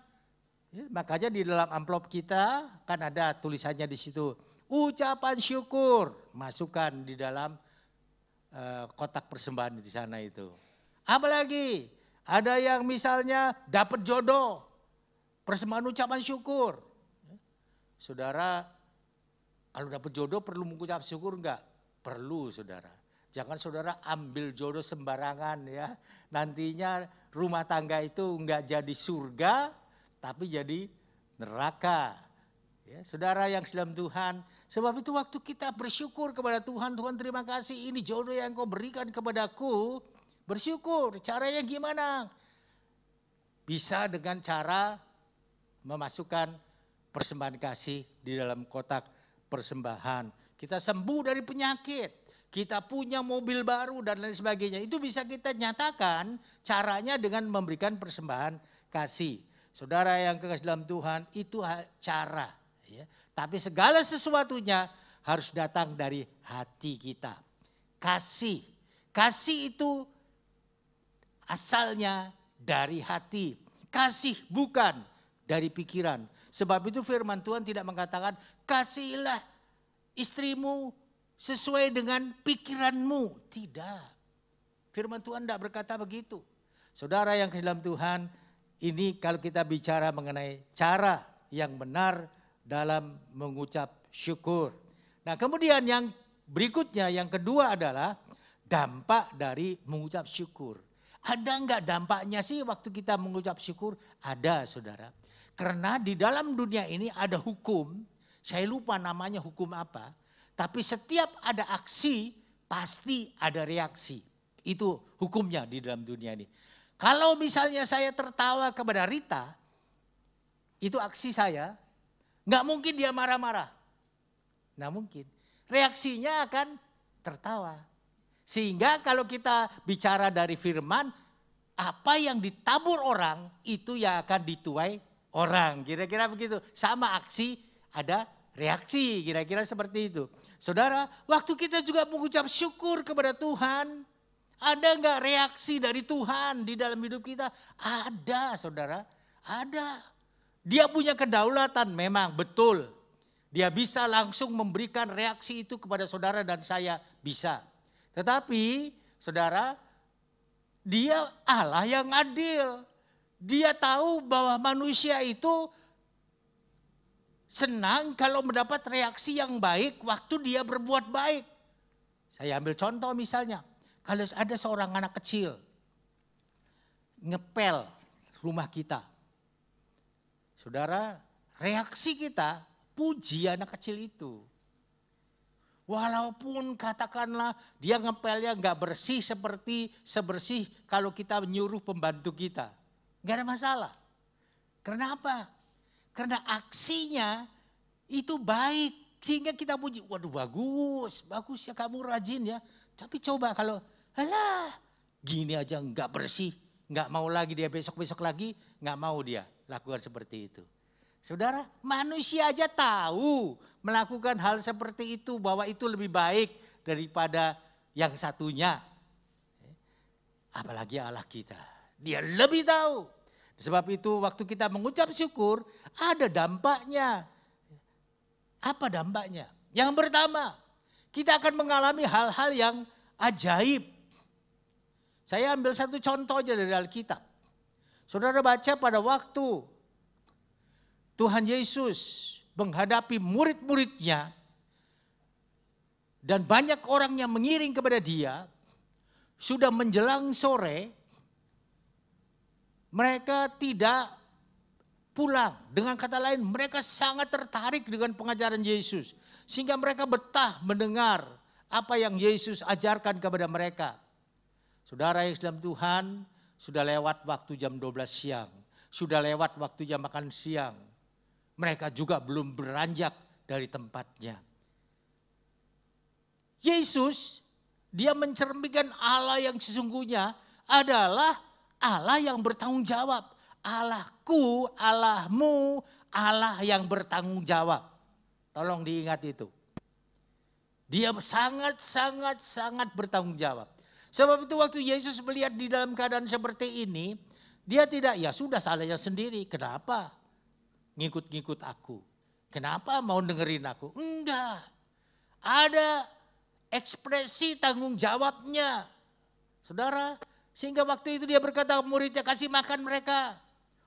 Ya, makanya di dalam amplop kita kan ada tulisannya di situ, ucapan syukur, masukkan di dalam kotak persembahan di sana itu. Apalagi ada yang misalnya dapat jodoh, persembahan ucapan syukur. Saudara, kalau dapat jodoh perlu mengucap syukur enggak? Perlu, saudara. Jangan saudara ambil jodoh sembarangan ya. Nantinya rumah tangga itu enggak jadi surga, tapi jadi neraka. Ya, saudara yang dalam Tuhan, sebab itu waktu kita bersyukur kepada Tuhan, Tuhan terima kasih ini jodoh yang Kau berikan kepadaku. Bersyukur, caranya gimana? Bisa dengan cara memasukkan persembahan kasih di dalam kotak persembahan. Kita sembuh dari penyakit, kita punya mobil baru dan lain sebagainya. Itu bisa kita nyatakan caranya dengan memberikan persembahan kasih. Saudara yang kekasih dalam Tuhan, itu cara. Ya. Tapi segala sesuatunya harus datang dari hati kita. Kasih itu asalnya dari hati. Kasih bukan dari pikiran. Sebab itu firman Tuhan tidak mengatakan kasihilah istrimu sesuai dengan pikiranmu. Tidak. Firman Tuhan tidak berkata begitu. Saudara yang ke dalam Tuhan, ini kalau kita bicara mengenai cara yang benar dalam mengucap syukur. Nah kemudian yang berikutnya, yang kedua adalah dampak dari mengucap syukur. Ada enggak dampaknya sih waktu kita mengucap syukur? Ada, saudara. Karena di dalam dunia ini ada hukum, saya lupa namanya hukum apa. Tapi setiap ada aksi pasti ada reaksi. Itu hukumnya di dalam dunia ini. Kalau misalnya saya tertawa kepada Rita, itu aksi saya, enggak mungkin dia marah-marah. Enggak mungkin. Reaksinya akan tertawa. Sehingga kalau kita bicara dari firman, apa yang ditabur orang itu yang akan dituai orang. Kira-kira begitu. Sama aksi ada reaksi, kira-kira seperti itu. Saudara, waktu kita juga mengucap syukur kepada Tuhan, ada enggak reaksi dari Tuhan di dalam hidup kita? Ada, saudara. Ada. Dia punya kedaulatan, memang betul. Dia bisa langsung memberikan reaksi itu kepada saudara dan saya, bisa. Tetapi saudara, dia Allah yang adil. Dia tahu bahwa manusia itu senang kalau mendapat reaksi yang baik waktu dia berbuat baik. Saya ambil contoh misalnya, kalau ada seorang anak kecil ngepel rumah kita. Saudara, reaksi kita puji anak kecil itu. Walaupun katakanlah dia ngepelnya nggak bersih sebersih kalau kita menyuruh pembantu kita. Nggak ada masalah. Kenapa? Karena aksinya itu baik. Sehingga kita puji, waduh bagus ya kamu rajin ya. Tapi coba kalau, alah gini aja nggak bersih. Nggak mau lagi dia besok-besok lagi, nggak mau dia lakukan seperti itu. Saudara, manusia aja tahu melakukan hal seperti itu, bahwa itu lebih baik daripada yang satunya. Apalagi Allah kita, dia lebih tahu. Sebab itu waktu kita mengucap syukur, ada dampaknya. Apa dampaknya? Yang pertama, kita akan mengalami hal-hal yang ajaib. Saya ambil satu contoh aja dari Alkitab. Saudara baca pada waktu Tuhan Yesus menghadapi murid-muridnya dan banyak orang yang mengiring kepada dia, sudah menjelang sore, mereka tidak pulang. Dengan kata lain, mereka sangat tertarik dengan pengajaran Yesus. Sehingga mereka betah mendengar apa yang Yesus ajarkan kepada mereka. Saudara yang dalam Tuhan, sudah lewat waktu jam 12 siang. Sudah lewat waktu jam makan siang. Mereka juga belum beranjak dari tempatnya. Yesus, dia mencerminkan Allah yang sesungguhnya adalah Allah yang bertanggung jawab. Allahku, Allahmu, Allah yang bertanggung jawab. Tolong diingat itu. Dia sangat bertanggung jawab. Sebab itu waktu Yesus melihat di dalam keadaan seperti ini, dia tidak, ya sudah salahnya sendiri. Kenapa ngikut-ngikut aku? Kenapa mau dengerin aku? Enggak. Ada ekspresi tanggung jawabnya. Saudara, sehingga waktu itu dia berkata, muridnya kasih makan mereka.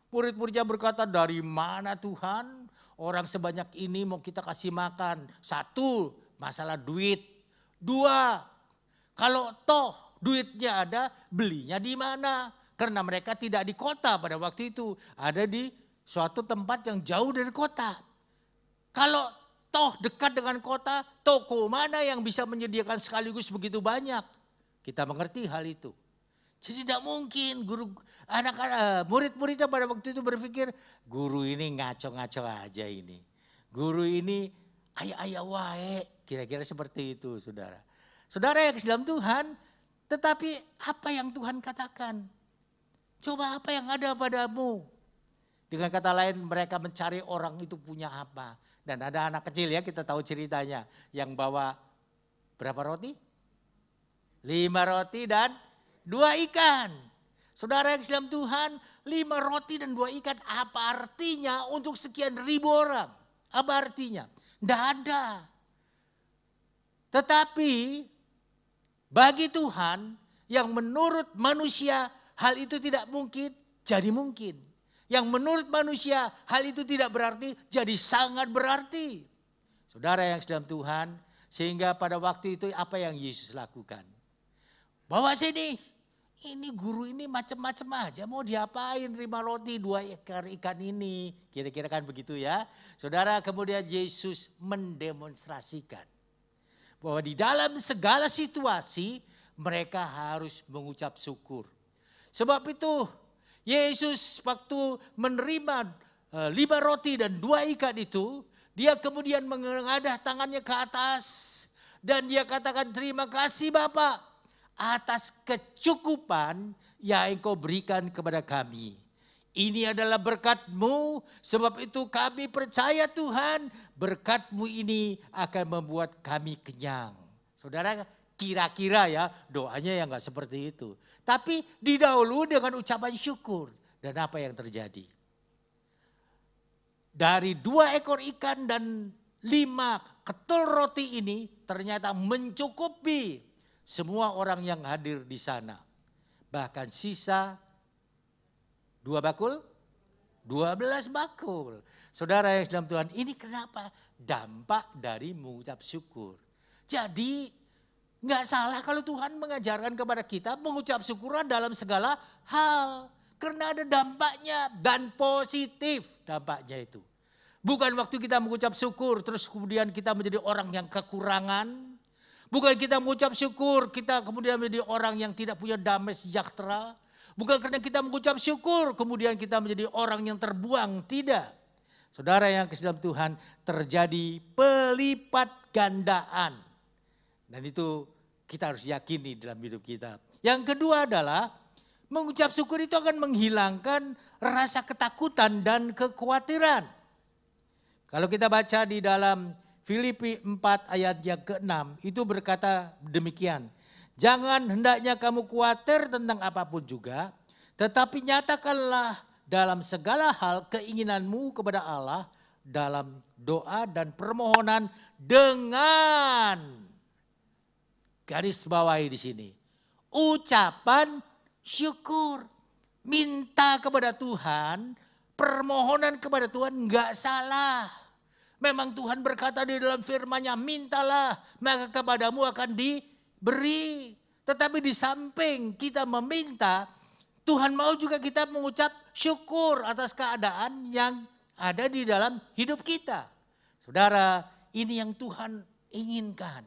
Murid-muridnya berkata, dari mana Tuhan? Orang sebanyak ini mau kita kasih makan. 1, masalah duit. 2, kalau toh duitnya ada, belinya di mana? Karena mereka tidak di kota pada waktu itu. Ada di suatu tempat yang jauh dari kota. Kalau toh dekat dengan kota, toko mana yang bisa menyediakan sekaligus begitu banyak? Kita mengerti hal itu. Jadi tidak mungkin anak-anak murid-muridnya pada waktu itu berpikir, guru ini ngaco-ngaco aja ini. Guru ini ayah-ayah wae, kira-kira seperti itu saudara. Saudara yang dalam Tuhan, tetapi apa yang Tuhan katakan? Coba apa yang ada padamu? Dengan kata lain mereka mencari orang itu punya apa. Dan ada anak kecil ya, kita tahu ceritanya. Yang bawa berapa roti? 5 roti dan 2 ikan. Saudara yang dalam Tuhan, 5 roti dan 2 ikan apa artinya untuk sekian ribu orang? Apa artinya? Tidak ada. Tetapi bagi Tuhan yang menurut manusia hal itu tidak mungkin, jadi mungkin. Yang menurut manusia hal itu tidak berarti, jadi sangat berarti. Saudara yang dalam Tuhan, sehingga pada waktu itu apa yang Yesus lakukan? Bawa sini, ini guru ini macam-macam aja, mau diapain 5 roti 2 ekor ikan ini. Kira-kira kan begitu ya. Saudara, kemudian Yesus mendemonstrasikan bahwa di dalam segala situasi mereka harus mengucap syukur. Sebab itu Yesus waktu menerima 5 roti dan 2 ikan itu, dia kemudian mengadah tangannya ke atas dan dia katakan, terima kasih Bapa atas kecukupan yang Engkau berikan kepada kami. Ini adalah berkat-Mu, sebab itu kami percaya Tuhan, berkat-Mu ini akan membuat kami kenyang. Saudara, kira-kira ya doanya yang gak seperti itu. Tapi didahului dengan ucapan syukur. Dan apa yang terjadi? Dari 2 ekor ikan dan 5 ketul roti ini ternyata mencukupi semua orang yang hadir di sana. Bahkan sisa 2 bakul, 12 bakul. Saudara yang dalam Tuhan, ini kenapa? Dampak dari mengucap syukur. Jadi nggak salah kalau Tuhan mengajarkan kepada kita mengucap syukur dalam segala hal. Karena ada dampaknya dan positif dampaknya itu. Bukan waktu kita mengucap syukur terus kemudian kita menjadi orang yang kekurangan. Bukan kita mengucap syukur kita kemudian menjadi orang yang tidak punya damai sejahtera. Bukan karena kita mengucap syukur kemudian kita menjadi orang yang terbuang. Tidak. Saudara yang kasih dalam Tuhan, terjadi pelipat gandaan. Dan itu kita harus yakini dalam hidup kita. Yang kedua adalah mengucap syukur itu akan menghilangkan rasa ketakutan dan kekhawatiran. Kalau kita baca di dalam Filipi 4 ayat yang ke-6 itu berkata demikian. Jangan hendaknya kamu khawatir tentang apapun juga, tetapi nyatakanlah dalam segala hal keinginanmu kepada Allah dalam doa dan permohonan dengan garis bawahi di sini. Ucapan syukur. Minta kepada Tuhan, permohonan kepada Tuhan enggak salah. Memang Tuhan berkata di dalam firman-Nya, mintalah maka kepadamu akan diberi. Tetapi di samping kita meminta, Tuhan mau juga kita mengucap syukur atas keadaan yang ada di dalam hidup kita. Saudara, ini yang Tuhan inginkan.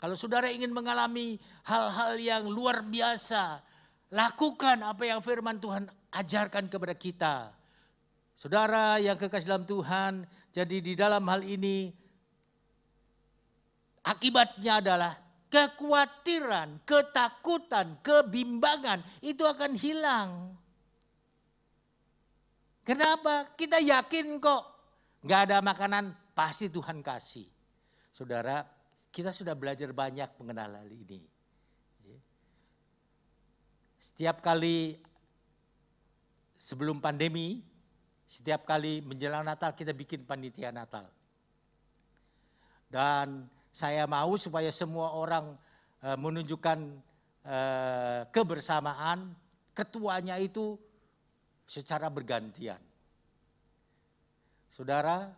Kalau saudara ingin mengalami hal-hal yang luar biasa, lakukan apa yang firman Tuhan ajarkan kepada kita. Saudara yang kekasih dalam Tuhan, jadi di dalam hal ini akibatnya adalah kekhawatiran, ketakutan, kebimbangan itu akan hilang. Kenapa? Kita yakin kok nggak ada makanan, pasti Tuhan kasih. Saudara, kita sudah belajar banyak mengenal hal ini. Setiap kali sebelum pandemi, setiap kali menjelang Natal kita bikin panitia Natal. Dan saya mau supaya semua orang menunjukkan kebersamaan, ketuanya itu secara bergantian. Saudara,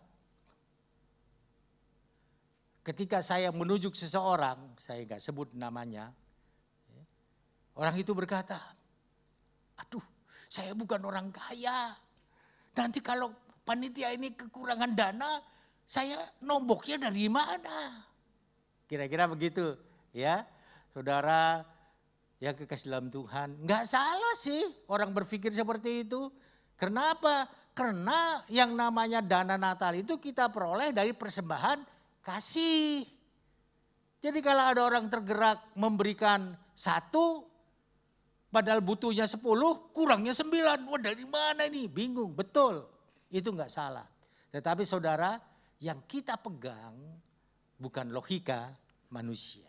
ketika saya menunjuk seseorang, saya nggak sebut namanya, orang itu berkata, aduh saya bukan orang kaya, nanti kalau panitia ini kekurangan dana, saya nomboknya dari mana? Kira-kira begitu ya, saudara yang kekasih dalam Tuhan. Nggak salah sih orang berpikir seperti itu. Kenapa? Karena yang namanya dana Natal itu kita peroleh dari persembahan kasih. Jadi kalau ada orang tergerak memberikan 1, padahal butuhnya 10, kurangnya 9. Wah dari mana ini? Bingung, betul. Itu nggak salah. Tetapi saudara, yang kita pegang bukan logika manusia.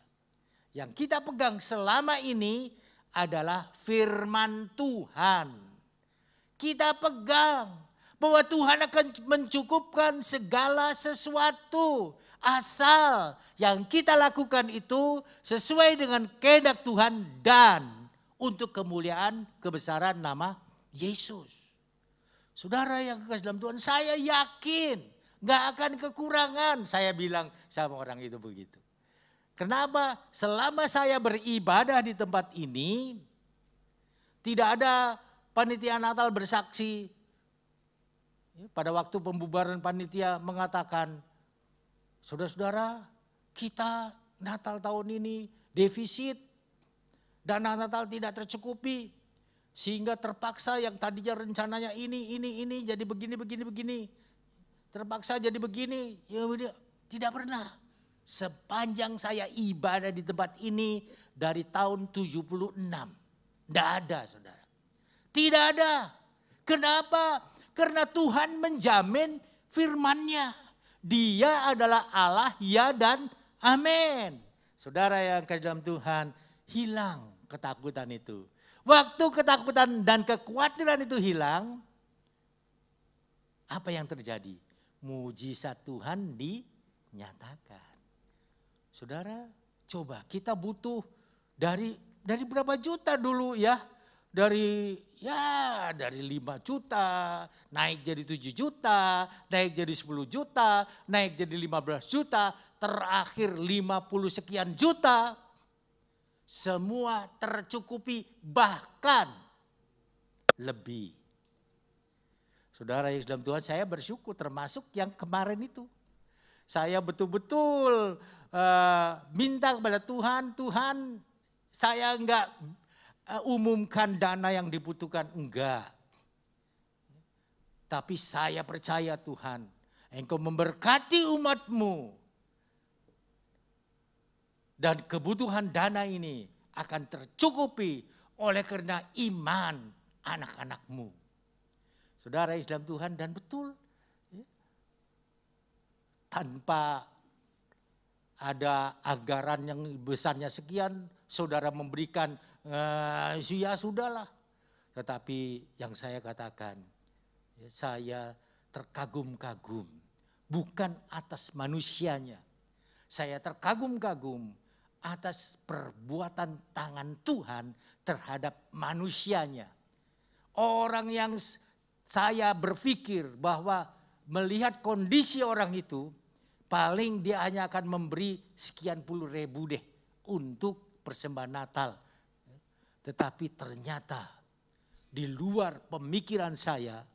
Yang kita pegang selama ini adalah firman Tuhan. Kita pegang bahwa Tuhan akan mencukupkan segala sesuatu. Asal yang kita lakukan itu sesuai dengan kehendak Tuhan dan untuk kemuliaan kebesaran nama Yesus. Saudara yang kekasih dalam Tuhan, saya yakin gak akan kekurangan. Saya bilang sama orang itu begitu. Kenapa? Selama saya beribadah di tempat ini, tidak ada panitia Natal bersaksi. Pada waktu pembubaran panitia mengatakan, saudara-saudara, kita Natal tahun ini defisit, dana Natal tidak tercukupi, sehingga terpaksa yang tadinya rencananya ini jadi begini. Terpaksa jadi begini, ya tidak pernah. Sepanjang saya ibadah di tempat ini dari tahun 76, tidak ada saudara. Tidak ada. Kenapa? Karena Tuhan menjamin firman-Nya. Dia adalah Allah ya dan amin. Saudara yang kasih dalam Tuhan, hilang ketakutan itu. Waktu ketakutan dan kekhawatiran itu hilang, apa yang terjadi? Mujizat Tuhan dinyatakan. Saudara, coba kita butuh dari berapa juta dulu ya? Dari 5 juta, naik jadi 7 juta, naik jadi 10 juta, naik jadi 15 juta, terakhir 50 sekian juta. Semua tercukupi bahkan lebih. Saudara yang dalam Tuhan, saya bersyukur termasuk yang kemarin itu. Saya betul-betul minta kepada Tuhan, Tuhan saya enggak umumkan dana yang dibutuhkan, enggak. Tapi saya percaya Tuhan, Engkau memberkati umat-Mu. Dan kebutuhan dana ini akan tercukupi oleh karena iman anak-anak-Mu. Saudara Islam Tuhan, dan betul. Tanpa ada anggaran yang besarnya sekian, saudara memberikan, ya sudahlah. Tetapi yang saya katakan, saya terkagum-kagum. Bukan atas manusianya. Saya terkagum-kagum atas perbuatan tangan Tuhan terhadap manusianya. Orang yang saya berpikir bahwa melihat kondisi orang itu, paling dia hanya akan memberi sekian puluh ribu deh untuk persembahan Natal. Tetapi ternyata di luar pemikiran saya,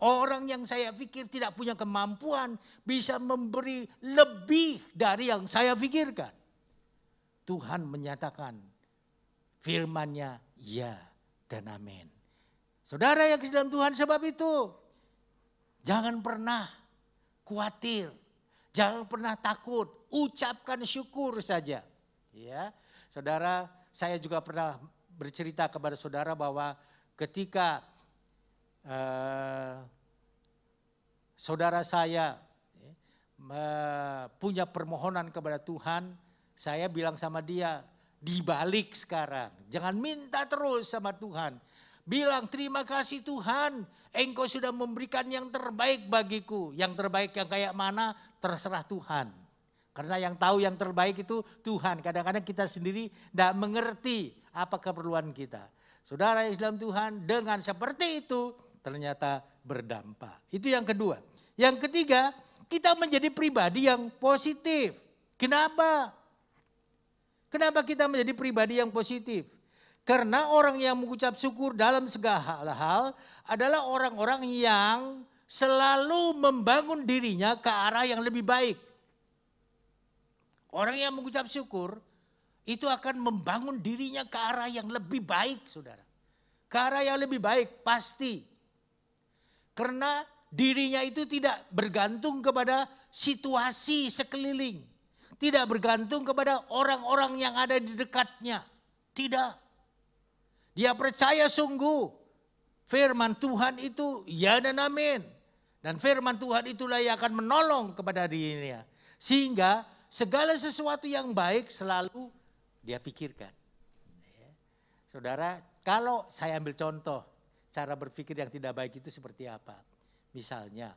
orang yang saya pikir tidak punya kemampuan bisa memberi lebih dari yang saya pikirkan. Tuhan menyatakan firman-Nya ya dan amin. Saudara yang kasih dalam Tuhan, sebab itu jangan pernah khawatir, jangan pernah takut, ucapkan syukur saja. Ya, saudara, saya juga pernah bercerita kepada saudara bahwa ketika saudara saya punya permohonan kepada Tuhan, saya bilang sama dia, dibalik sekarang, jangan minta terus sama Tuhan. Bilang terima kasih Tuhan, Engkau sudah memberikan yang terbaik bagiku. Yang terbaik yang kayak mana terserah Tuhan. Karena yang tahu yang terbaik itu Tuhan. Kadang-kadang kita sendiri tidak mengerti apa keperluan kita. Saudara Islam Tuhan, dengan seperti itu ternyata berdampak. Itu yang kedua. Yang ketiga, kita menjadi pribadi yang positif. Kenapa? Kenapa kita menjadi pribadi yang positif? Karena orang yang mengucap syukur dalam segala hal adalah orang-orang yang selalu membangun dirinya ke arah yang lebih baik. Orang yang mengucap syukur itu akan membangun dirinya ke arah yang lebih baik, saudara. Ke arah yang lebih baik, pasti. Karena dirinya itu tidak bergantung kepada situasi sekeliling. Tidak bergantung kepada orang-orang yang ada di dekatnya. Tidak. Dia percaya sungguh firman Tuhan itu ya dan amin. Dan firman Tuhan itulah yang akan menolong kepada dirinya. Sehingga segala sesuatu yang baik selalu dia pikirkan. Saudara, kalau saya ambil contoh cara berpikir yang tidak baik itu seperti apa. Misalnya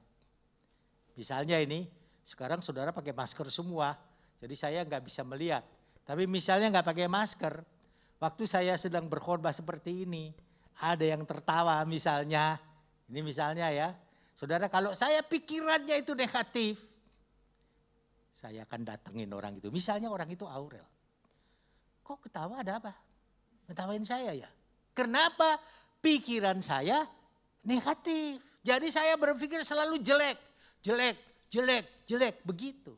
ini sekarang saudara pakai masker semua. Jadi saya nggak bisa melihat. Tapi misalnya nggak pakai masker. Waktu saya sedang berkhotbah seperti ini, ada yang tertawa misalnya, ini misalnya ya. Saudara, kalau saya pikirannya itu negatif, saya akan datengin orang itu. Misalnya orang itu Aurel. Kok ketawa, ada apa? Ketawain saya ya? Kenapa pikiran saya negatif? Jadi saya berpikir selalu jelek, begitu.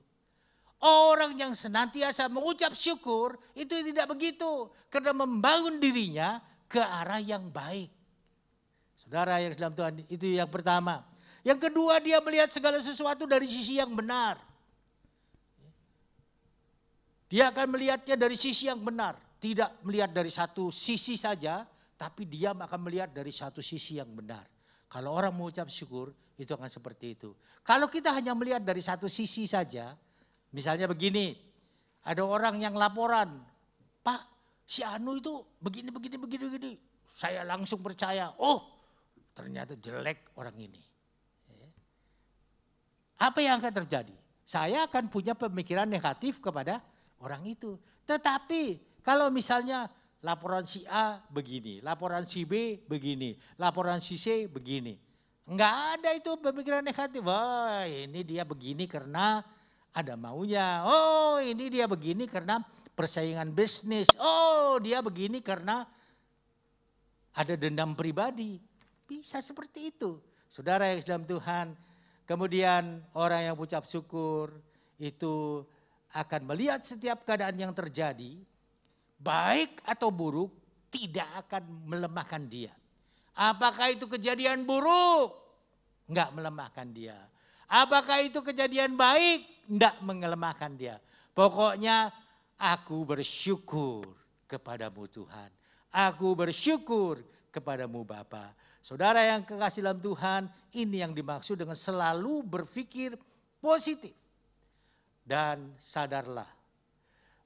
Orang yang senantiasa mengucap syukur itu tidak begitu. Karena membangun dirinya ke arah yang baik. Saudara yang dalam Tuhan, itu yang pertama. Yang kedua, dia melihat segala sesuatu dari sisi yang benar. Dia akan melihatnya dari sisi yang benar. Tidak melihat dari satu sisi saja, tapi dia akan melihat dari satu sisi yang benar. Kalau orang mengucap syukur, itu akan seperti itu. Kalau kita hanya melihat dari satu sisi saja, misalnya begini, ada orang yang laporan, Pak, si Anu itu begini. Saya langsung percaya, oh ternyata jelek orang ini. Apa yang akan terjadi? Saya akan punya pemikiran negatif kepada orang itu. Tetapi kalau misalnya laporan si A begini, laporan si B begini, laporan si C begini. Enggak ada itu pemikiran negatif. Wah ini dia begini karena ada maunya. Oh ini dia begini karena persaingan bisnis. Oh dia begini karena ada dendam pribadi. Bisa seperti itu. Saudara yang dalam Tuhan. Kemudian orang yang ucap syukur itu akan melihat setiap keadaan yang terjadi. Baik atau buruk tidak akan melemahkan dia. Apakah itu kejadian buruk? Enggak melemahkan dia. Apakah itu kejadian baik? Enggak melemahkan dia. Pokoknya aku bersyukur kepadamu Tuhan. Aku bersyukur kepadamu Bapa. Saudara yang kekasih dalam Tuhan, ini yang dimaksud dengan selalu berpikir positif. Dan sadarlah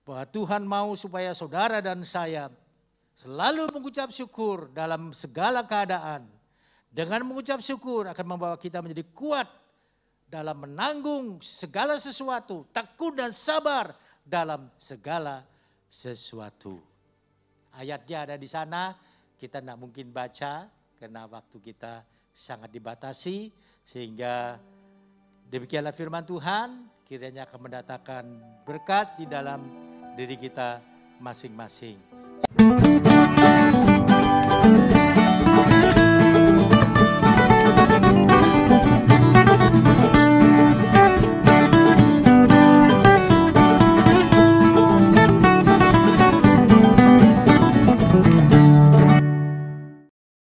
bahwa Tuhan mau supaya saudara dan saya selalu mengucap syukur dalam segala keadaan. Dengan mengucap syukur akan membawa kita menjadi kuat dalam menanggung segala sesuatu, tekun dan sabar dalam segala sesuatu. Ayatnya ada di sana, kita tidak mungkin baca karena waktu kita sangat dibatasi. Sehingga demikianlah firman Tuhan, kiranya akan mendatangkan berkat di dalam diri kita masing-masing.